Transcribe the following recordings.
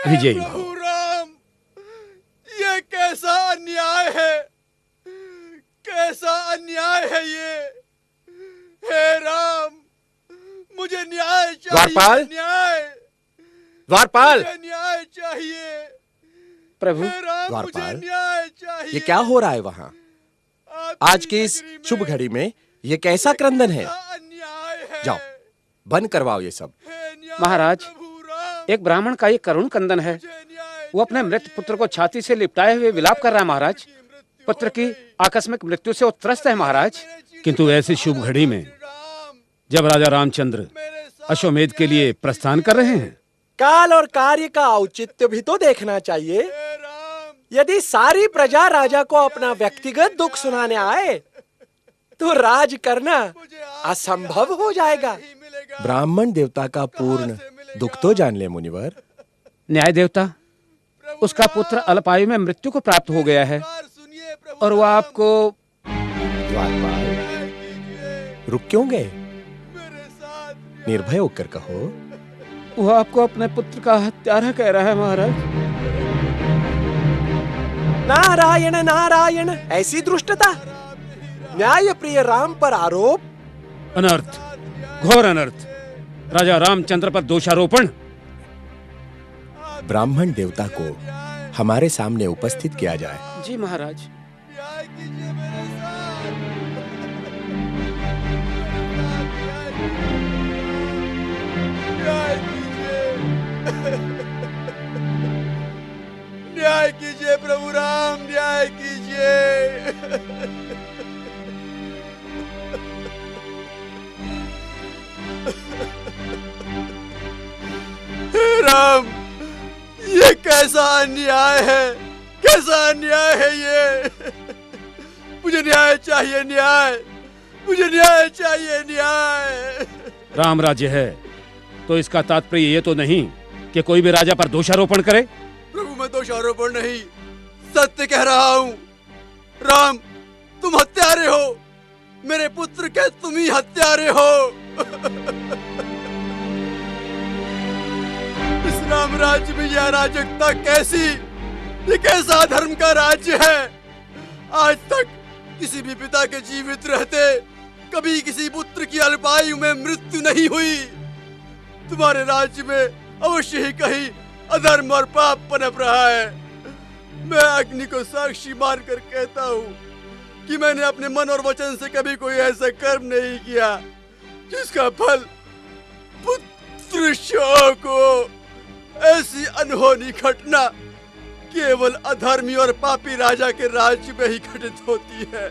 विजयी हो। प्रभु राम, ये कैसा अन्याय है, कैसा अन्याय है ये। हे राम, मुझे न्याय चाहिए। द्वारपाल, न्याय, द्वारपाल, मुझे न्याय चाहिए। प्रभु, हे राम, मुझे द्वारपाल, न्याय चाहिए। ये क्या हो रहा है वहां? आज की इस शुभ घड़ी में ये कैसा क्रंदन है? अन्याय है। जाओ, बंद करवाओ ये सब। महाराज, एक ब्राह्मण का ये करुण कंदन है। वो अपने मृत पुत्र को छाती से लिपटाए हुए विलाप कर रहा है महाराज। पुत्र की आकस्मिक मृत्यु से वो त्रस्त है महाराज। किंतु ऐसी शुभ घड़ी में जब राजा रामचंद्र अश्वमेध के लिए प्रस्थान कर रहे हैं, काल और कार्य का औचित्य भी तो देखना चाहिए। यदि सारी प्रजा राजा को अपना व्यक्तिगत दुख सुनाने आए तो राज करना असंभव हो जाएगा। ब्राह्मण देवता का पूर्ण दुख तो जान ले मुनिवर। न्याय देवता, उसका पुत्र अल्पायु में मृत्यु को प्राप्त हो गया है और वह आपको। द्वारपाल, रुक क्यों गए? निर्भय होकर कहो। वह आपको अपने पुत्र का हत्यारा कह रहा है महाराज। नारायण नारायण, ऐसी दुष्टता! न्याय प्रिय राम पर आरोप। अनर्थ, घोर अनर्थ। राजा रामचंद्र पर दोषारोपण। ब्राह्मण देवता को हमारे सामने उपस्थित किया जाए। जी महाराज। न्याय कीजिए प्रभु राम, न्याय कीजिए। हे राम, ये कैसा अन्याय है, कैसा अन्याय है ये। मुझे न्याय चाहिए, न्याय, मुझे न्याय चाहिए, न्याय। राम राज्य है तो इसका तात्पर्य ये तो नहीं कि कोई भी राजा पर दोषारोपण करे। प्रभु, मैं दोषारोपण नहीं, सत्य कह रहा हूँ। राम, तुम हत्यारे हो, मेरे पुत्र के तुम ही हत्यारे हो। इस राम राज्य में यह अराजकता कैसी, ये कैसा धर्म का राज्य है। आज तक किसी भी पिता के जीवित रहते कभी किसी पुत्र की अल्पायु में मृत्यु नहीं हुई। तुम्हारे राज्य में अवश्य ही कहीं अधर्म और पाप पनप रहा है। मैं अग्नि को साक्षी मानकर कहता हूँ कि मैंने अपने मन और वचन से कभी कोई ऐसा कर्म नहीं किया जिसका फल पुत्र शोक हो। ऐसी अनहोनी घटना केवल अधर्मी और पापी राजा के राज्य में ही घटित होती है।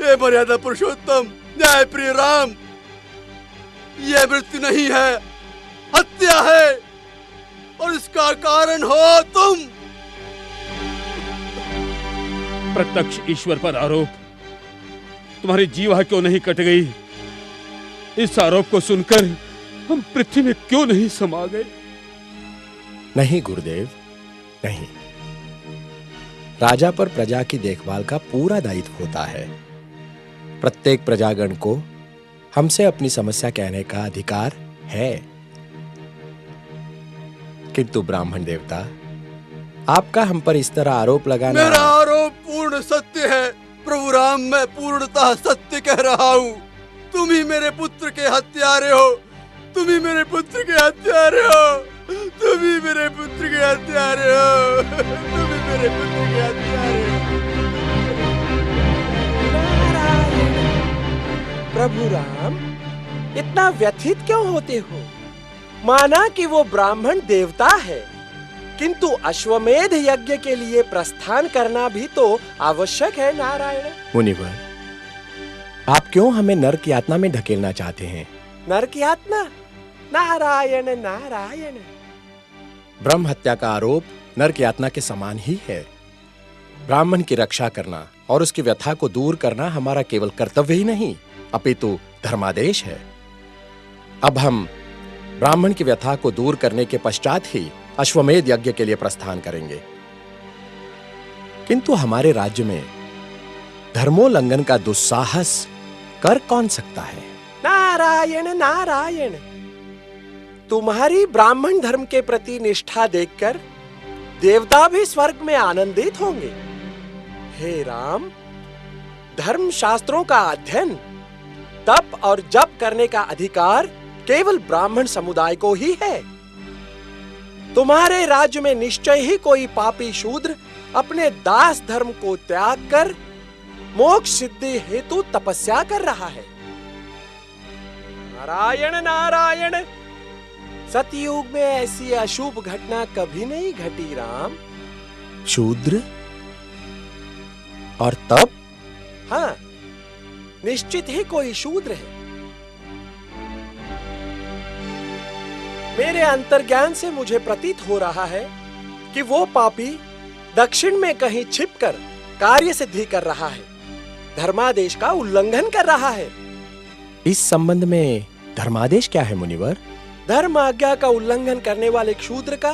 हे मर्यादा पुरुषोत्तम, न्याय प्रिय राम, यह मृत्यु नहीं है, हत्या है, और इसका कारण हो तुम। प्रत्यक्ष ईश्वर पर आरोप। तुम्हारी जीवा क्यों नहीं कट गई? इस आरोप को सुनकर हम पृथ्वी में क्यों नहीं समा गए? नहीं गुरुदेव, नहीं। राजा पर प्रजा की देखभाल का पूरा दायित्व होता है। प्रत्येक प्रजागण को हमसे अपनी समस्या कहने का अधिकार है। किंतु ब्राह्मण देवता, आपका हम पर इस तरह आरोप लगाना। मेरा आरोप पूर्ण सत्य है प्रभु राम, मैं पूर्णतः सत्य कह रहा हूँ। तुम ही मेरे पुत्र के हत्यारे हो, तुम ही मेरे पुत्र के हत्यारे हो, तुम ही मेरे पुत्र के हत्यारे हो, तुम ही मेरे पुत्र के हत्यारे हो। प्रभु राम, इतना व्यथित क्यों होते हो? माना कि वो ब्राह्मण देवता है, किंतु अश्वमेध यज्ञ के लिए प्रस्थान करना भी तो आवश्यक है। नारायण मुनिवर, आप क्यों हमें नरक यातना में ढकेलना चाहते हैं? नरक यातना? नारायण नारायण। ब्रह्म हत्या का आरोप नरक यातना के समान ही है। ब्राह्मण की रक्षा करना और उसकी व्यथा को दूर करना हमारा केवल कर्तव्य ही नहीं, अपितु धर्मादेश है। अब हम ब्राह्मण की व्यथा को दूर करने के पश्चात ही अश्वमेध यज्ञ के लिए प्रस्थान करेंगे। किंतु हमारे राज्य में धर्मोल्लंघन का दुस्साहस कर कौन सकता है? नारायण नारायण। तुम्हारी ब्राह्मण धर्म के प्रति निष्ठा देखकर देवता भी स्वर्ग में आनंदित होंगे। हे राम, धर्म शास्त्रों का अध्ययन, तप और जप करने का अधिकार केवल ब्राह्मण समुदाय को ही है। तुम्हारे राज्य में निश्चय ही कोई पापी शूद्र अपने दास धर्म को त्याग कर मोक्ष सिद्धि हेतु तपस्या कर रहा है। नारायण नारायण, सतयुग में ऐसी अशुभ घटना कभी नहीं घटी राम। शूद्र और तप? हाँ, निश्चित ही कोई शूद्र है। मेरे अंतर्ज्ञान से मुझे प्रतीत हो रहा है कि वो पापी दक्षिण में कहीं छिपकर कार्य सिद्धि कर रहा है, धर्मादेश का उल्लंघन कर रहा है। इस संबंध में धर्मादेश क्या है मुनिवर? धर्म आज्ञा का उल्लंघन करने वाले शूद्र का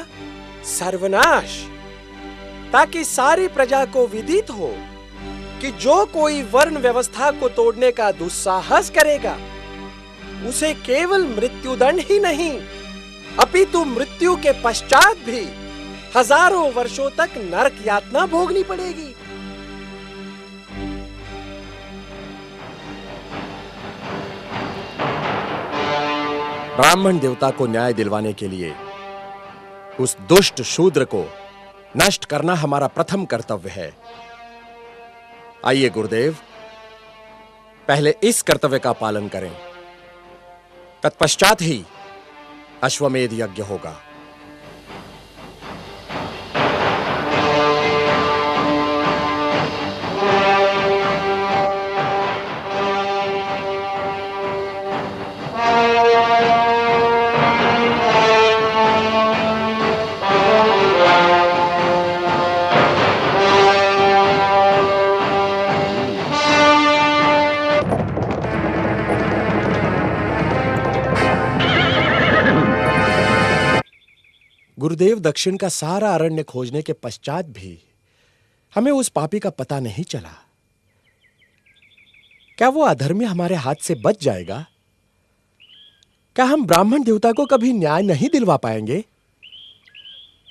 सर्वनाश, ताकि सारी प्रजा को विदित हो कि जो कोई वर्ण व्यवस्था को तोड़ने का दुस्साहस करेगा उसे केवल मृत्युदंड ही नहीं अपितु मृत्यु के पश्चात भी हजारों वर्षों तक नरक यातना भोगनी पड़ेगी। ब्राह्मण देवता को न्याय दिलवाने के लिए उस दुष्ट शूद्र को नष्ट करना हमारा प्रथम कर्तव्य है। आइए गुरुदेव, पहले इस कर्तव्य का पालन करें, तत्पश्चात ही अश्वमेध यज्ञ होगा। गुरुदेव, दक्षिण का सारा अरण्य खोजने के पश्चात भी हमें उस पापी का पता नहीं चला। क्या वो अधर्मी हमारे हाथ से बच जाएगा? क्या हम ब्राह्मण देवता को कभी न्याय नहीं दिलवा पाएंगे?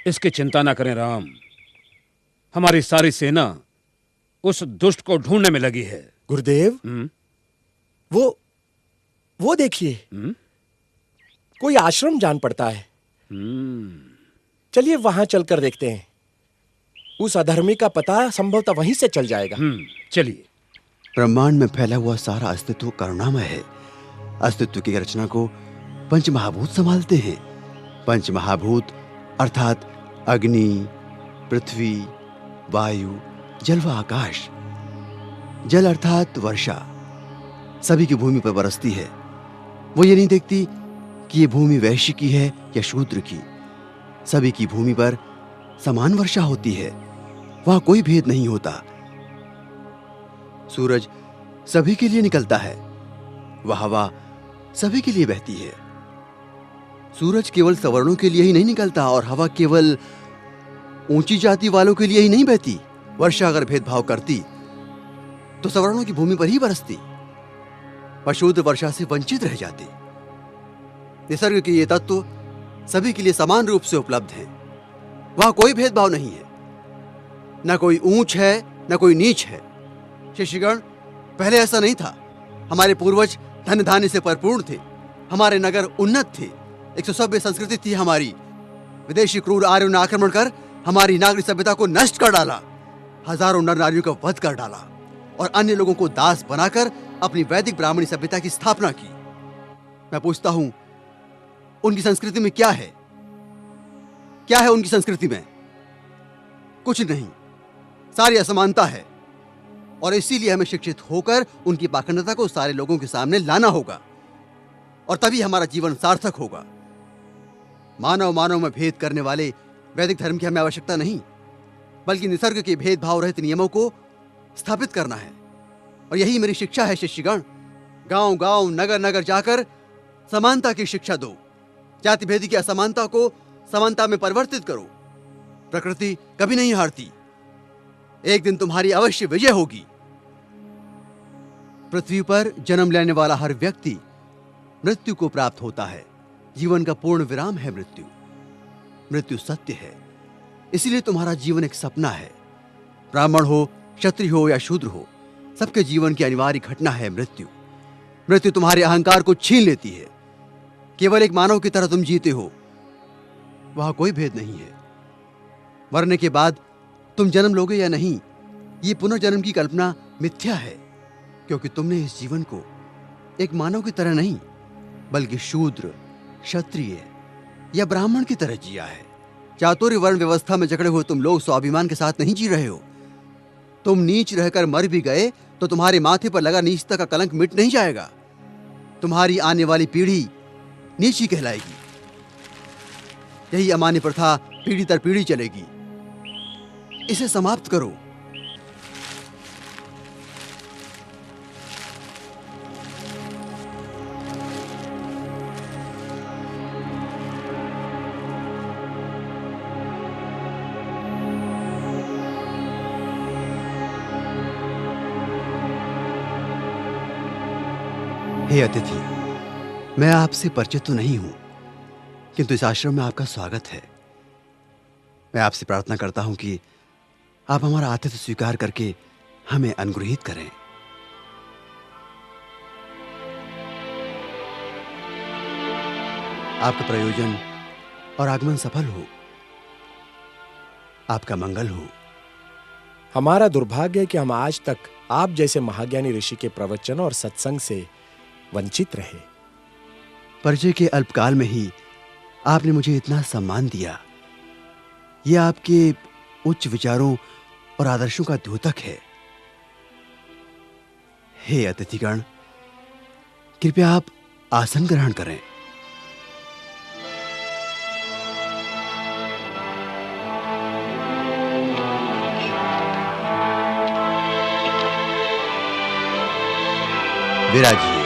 इसकी चिंता ना करें राम, हमारी सारी सेना उस दुष्ट को ढूंढने में लगी है। गुरुदेव, वो देखिए, कोई आश्रम जान पड़ता है। चलिए वहां चलकर देखते हैं। उस अधर्मी का पता संभवतः वहीं से चल जाएगा। चलिए। ब्रह्मांड में फैला हुआ सारा अस्तित्व करुणामय है। अस्तित्व की रचना को पंचमहाभूत संभालते हैं। पंचमहाभूत अर्थात अग्नि, पृथ्वी, वायु, जल व आकाश। जल अर्थात वर्षा सभी की भूमि पर बरसती है। वो ये नहीं देखती कि ये भूमि वैश्य की है या शूद्र की। सभी की भूमि पर समान वर्षा होती है, वहां कोई भेद नहीं होता। सूरज सभी के लिए निकलता है, वह हवा सभी के लिए बहती है। सूरज केवल सवर्णों के लिए ही नहीं निकलता और हवा केवल ऊंची जाति वालों के लिए ही नहीं बहती। वर्षा अगर भेदभाव करती तो सवर्णों की भूमि पर ही बरसती, पर शूद्र वर्षा से वंचित रह जाते। निसर्ग के ये तत्व सभी के लिए समान रूप से उपलब्ध हैं। वहां कोई भेदभाव नहीं है, न कोई ऊंच है न कोई नीच है। शिष्यगण, पहले ऐसा नहीं था। हमारे पूर्वज धन धान्य से भरपूर थे, हमारे नगर उन्नत थे, एक सभ्य संस्कृति थी हमारी। विदेशी क्रूर आर्यों ने आक्रमण कर हमारी नागरिक सभ्यता को नष्ट कर डाला, हजारों नर नारियों का वध कर डाला और अन्य लोगों को दास बनाकर अपनी वैदिक ब्राह्मणी सभ्यता की स्थापना की। मैं पूछता हूं, उनकी संस्कृति में क्या है? क्या है उनकी संस्कृति में? कुछ नहीं, सारी असमानता है। और इसीलिए हमें शिक्षित होकर उनकी पाखंडता को सारे लोगों के सामने लाना होगा और तभी हमारा जीवन सार्थक होगा। मानव मानव में भेद करने वाले वैदिक धर्म की हमें आवश्यकता नहीं, बल्कि निसर्ग के भेदभाव रहित नियमों को स्थापित करना है। और यही मेरी शिक्षा है शिष्यगण। गांव गांव नगर नगर जाकर समानता की शिक्षा दो। जाति भेद की असमानता को समानता में परिवर्तित करो। प्रकृति कभी नहीं हारती, एक दिन तुम्हारी अवश्य विजय होगी। पृथ्वी पर जन्म लेने वाला हर व्यक्ति मृत्यु को प्राप्त होता है, जीवन का पूर्ण विराम है मृत्यु। मृत्यु सत्य है, इसीलिए तुम्हारा जीवन एक सपना है। ब्राह्मण हो, क्षत्रिय हो या शूद्र हो, सबके जीवन की अनिवार्य घटना है मृत्यु। मृत्यु तुम्हारे अहंकार को छीन लेती है। केवल एक मानव की तरह तुम जीते हो, वहां कोई भेद नहीं है। मरने के बाद तुम जन्म लोगे या नहीं, ये पुनर्जन्म की कल्पना मिथ्या है, क्योंकि तुमने इस जीवन को एक मानव की तरह नहीं, बल्कि शूद्र, क्षत्रिय या ब्राह्मण की तरह जिया है। चातुर्य वर्ण व्यवस्था में जकड़े हुए तुम लोग स्वाभिमान के साथ नहीं जी रहे हो। तुम नीच रहकर मर भी गए तो तुम्हारे माथे पर लगा नीचता का कलंक मिट नहीं जाएगा। तुम्हारी आने वाली पीढ़ी नीच ही कहलाएगी। यही अमान्य प्रथा पीढ़ी दर पीढ़ी चलेगी। इसे समाप्त करो। हे अतिथि, मैं आपसे परिचित तो नहीं हूं, किंतु इस आश्रम में आपका स्वागत है। मैं आपसे प्रार्थना करता हूं कि आप हमारा आतिथ्य स्वीकार करके हमें अनुग्रहित करें। आपका प्रयोजन और आगमन सफल हो, आपका मंगल हो। हमारा दुर्भाग्य है कि हम आज तक आप जैसे महाज्ञानी ऋषि के प्रवचन और सत्संग से वंचित रहे। परिचय के अल्पकाल में ही आपने मुझे इतना सम्मान दिया। यह आपके उच्च विचारों और आदर्शों का द्योतक है। हे अतिथिगण, कृपया आप आसन ग्रहण करें। विराजिए।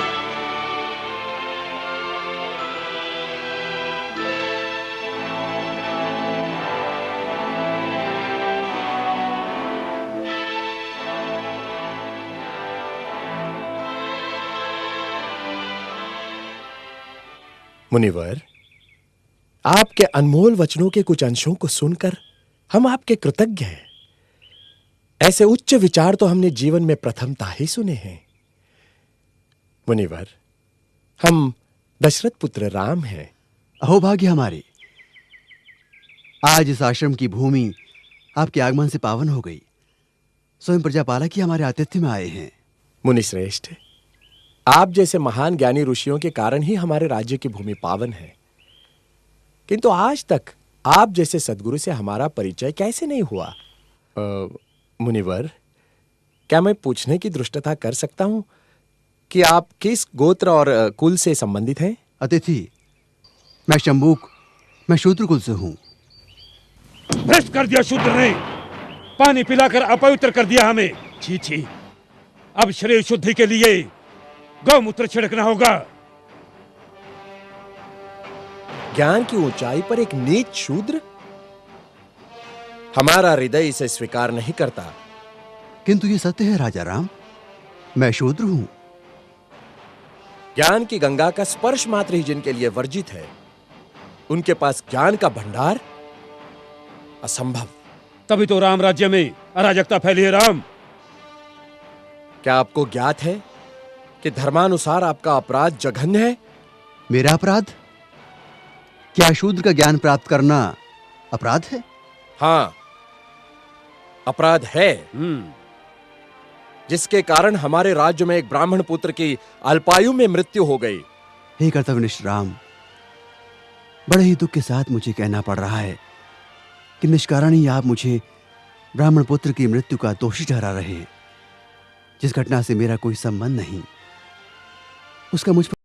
मुनिवर, आपके अनमोल वचनों के कुछ अंशों को सुनकर हम आपके कृतज्ञ हैं। ऐसे उच्च विचार तो हमने जीवन में प्रथमतः ही सुने हैं। मुनिवर, हम दशरथ पुत्र राम हैं। अहोभाग्य हमारे। आज इस आश्रम की भूमि आपके आगमन से पावन हो गई। स्वयं प्रजापालक ही हमारे आतिथ्य में आए हैं। मुनिश्रेष्ठ, आप जैसे महान ज्ञानी ऋषियों के कारण ही हमारे राज्य की भूमि पावन है। किंतु आज तक आप जैसे सद्गुरु से हमारा परिचय कैसे नहीं हुआ? मुनिवर, क्या मैं पूछने की धृष्टता कर सकता हूं कि आप किस गोत्र और कुल से संबंधित हैं? अतिथि, मैं शंबुक, मैं शूद्र कुल से हूं। भ्रष्ट कर दिया शूद्र ने, पानी पिलाकर अपवित्र कर दिया हमें। छी छी, अब शरीर शुद्धि के लिए गौमूत्र छिड़कना होगा। ज्ञान की ऊंचाई पर एक नीच शूद्र? हमारा हृदय इसे स्वीकार नहीं करता। किंतु ये सत्य है राजा राम, मैं शूद्र हूं। ज्ञान की गंगा का स्पर्श मात्र ही जिनके लिए वर्जित है, उनके पास ज्ञान का भंडार असंभव। तभी तो राम राज्य में अराजकता फैली है। राम, क्या आपको ज्ञात है कि धर्मानुसार आपका अपराध जघन्य है? मेरा अपराध? क्या शूद्र का ज्ञान प्राप्त करना अपराध है? हां, अपराध है, जिसके कारण हमारे राज्य में एक ब्राह्मण पुत्र की अल्पायु में मृत्यु हो गई। हे कर्तव्यनिष्ठ राम, बड़े ही दुख के साथ मुझे कहना पड़ रहा है कि निष्कारण ही आप मुझे ब्राह्मण पुत्र की मृत्यु का दोषी ठहरा रहे हैं। जिस घटना से मेरा कोई संबंध नहीं, उसका मुझ पर